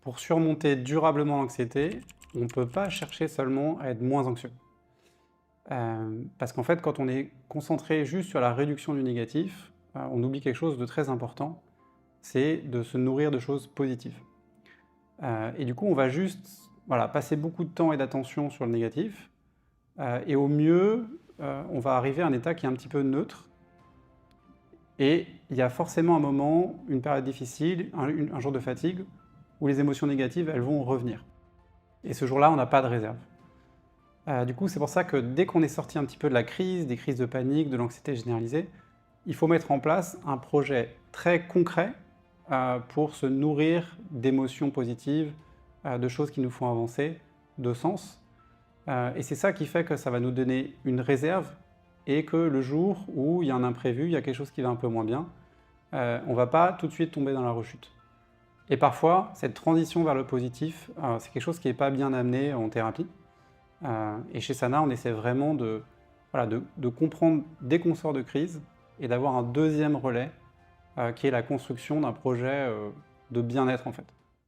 pour surmonter durablement l'anxiété, on ne peut pas chercher seulement à être moins anxieux. Parce qu'en fait, quand on est concentré juste sur la réduction du négatif, on oublie quelque chose de très important, c'est de se nourrir de choses positives. Et du coup, on va juste voilà, passer beaucoup de temps et d'attention sur le négatif, et au mieux, on va arriver à un état qui est un petit peu neutre, et il y a forcément un moment, une période difficile, un jour de fatigue, où les émotions négatives, elles vont revenir. Et ce jour-là, on n'a pas de réserve. Du coup, c'est pour ça que dès qu'on est sorti un petit peu de la crise, des crises de panique, de l'anxiété généralisée, il faut mettre en place un projet très concret pour se nourrir d'émotions positives, de choses qui nous font avancer, de sens. Et c'est ça qui fait que ça va nous donner une réserve et que le jour où il y a un imprévu, il y a quelque chose qui va un peu moins bien, on ne va pas tout de suite tomber dans la rechute. Et parfois, cette transition vers le positif, c'est quelque chose qui n'est pas bien amené en thérapie. Et chez Sana, on essaie vraiment voilà, de comprendre dès qu'on sort de crise et d'avoir un deuxième relais qui est la construction d'un projet de bien-être en fait.